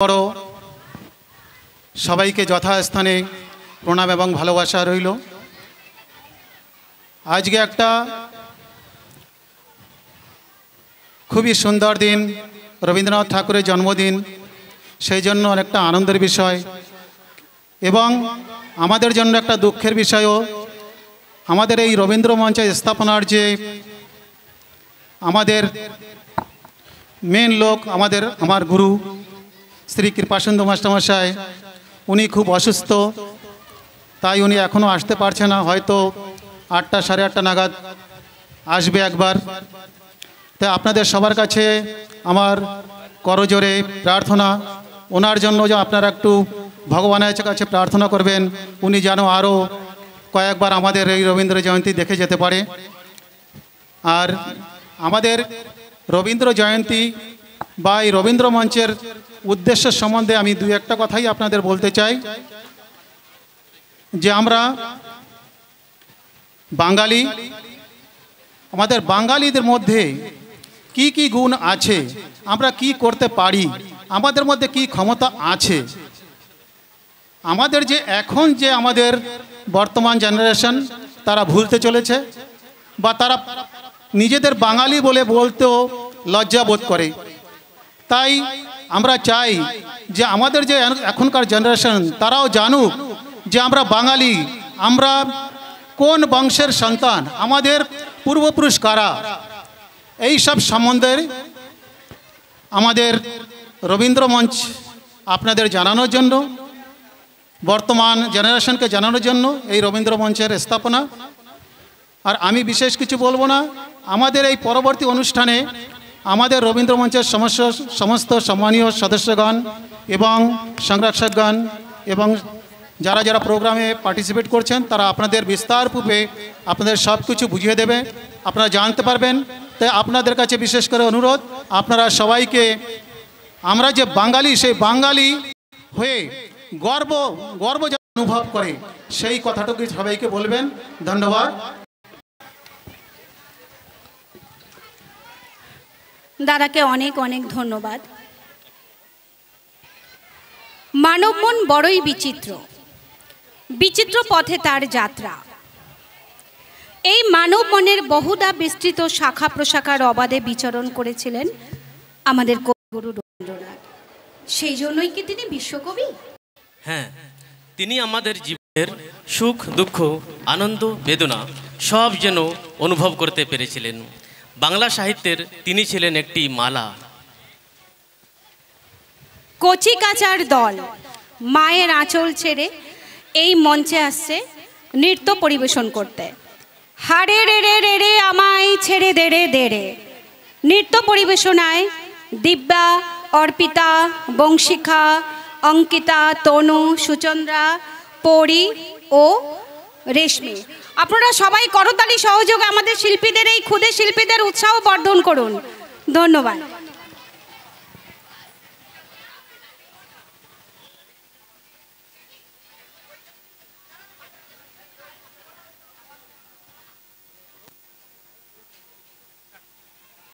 বড় সবাইকে যথাস্থানে প্রণাম এবং ভালোবাসা রইল। আজকে একটা খুবই সুন্দর দিন, রবীন্দ্রনাথ ঠাকুরের জন্মদিন, সেই জন্য অনেকটা আনন্দের বিষয় এবং আমাদের জন্য একটা দুঃখের বিষয়ও। আমাদের এই রবীন্দ্র মঞ্চে স্থাপনার যে আমাদের মেন লোক, আমার গুরু শ্রী কৃপাসুন্দর মাস্টারমশাই, উনি খুব অসুস্থ, তাই উনি এখনও আসতে পারছে না। হয়তো 8টা সাড়ে 8টা নাগাদ আসবে একবার। তাই আপনাদের সবার কাছে আমার করজোরে প্রার্থনা, ওনার জন্য যে আপনারা একটু ভগবানের কাছে প্রার্থনা করবেন, উনি যেন আরও কয়েকবার আমাদের এই রবীন্দ্র জয়ন্তী দেখে যেতে পারে। আর আমাদের রবীন্দ্র জয়ন্তী বা এই রবীন্দ্র মঞ্চের উদ্দেশ্য সম্বন্ধে আমি দু একটা কথাই আপনাদের বলতে চাই। যে আমরা বাঙালি, আমাদের বাঙালিদের মধ্যে কি কি গুণ আছে, আমরা কি করতে পারি, আমাদের মধ্যে কি ক্ষমতা আছে। আমাদের যে এখন যে আমাদের বর্তমান জেনারেশন, তারা ভুলতে চলেছে বা তারা নিজেদের বাঙালি বলে বলতেও লজ্জা বোধ করে। তাই আমরা চাই যে আমাদের যে এখনকার জেনারেশন, তারাও জানুক যে আমরা বাঙালি, আমরা কোন বংশের সন্তান, আমাদের পূর্বপুরুষ কারা, এই সব সম্বন্ধে আমাদের রবীন্দ্র মঞ্চ আপনাদের জানানোর জন্য, বর্তমান জেনারেশনকে জানানোর জন্য এই রবীন্দ্র মঞ্চের স্থাপনা। আর আমি বিশেষ কিছু বলবো না। আমাদের এই পরবর্তী অনুষ্ঠানে আমাদের রবীন্দ্র মঞ্চের সমস্ত সম্মানীয় সদস্যগণ এবং সংরক্ষকগণ এবং যারা যারা প্রোগ্রামে পার্টিসিপেট করছেন, তারা আপনাদের বিস্তারপূর্বে আপনাদের সব কিছু বুঝিয়ে দেবে, আপনারা জানতে পারবেন। তাই আপনাদের কাছে বিশেষ করে অনুরোধ, আপনারা সবাইকে আমরা যে বাঙালি, সেই বাঙালি হয়ে গর্ব যেন অনুভব করে, সেই কথাটুকু সবাইকে বলবেন। ধন্যবাদ। দাদাকে অনেক অনেক ধন্যবাদ। মানব মন বড়ই বিচিত্র, বিচিত্র পথে তার যাত্রা। এই মানব মনের বহুদা বিস্তৃত শাখা প্রশাখার অবাধে বিচরণ করেছিলেন আমাদের কবিগুরু রবীন্দ্রনাথ। সেই জন্যই কি তিনি বিশ্বকবি? হ্যাঁ, তিনি আমাদের জীবনের সুখ দুঃখ, আনন্দ বেদনা সব যেন অনুভব করতে পেরেছিলেন। বাংলা সাহিত্যের তিনি ছিলেন একটি মালা। কচি কাচার দল মায়ের আঁচল ছেড়ে এই মঞ্চে আসছে নৃত্য পরিবেশন করতে। হারে রে রে রে রে আমায় ছেড়ে দে রে দে রে। নৃত্য পরিবেশনায় দিব্যা, অর্পিতা, বংশিখা, অঙ্কিতা, তনু, সুচন্দ্রা, পরি ও রেশমি। আপনারা সবাই করতালি সহযোগে আমাদের শিল্পীদের, এই ক্ষুদে শিল্পীদের উৎসাহ বর্ধন করুন। ধন্যবাদ।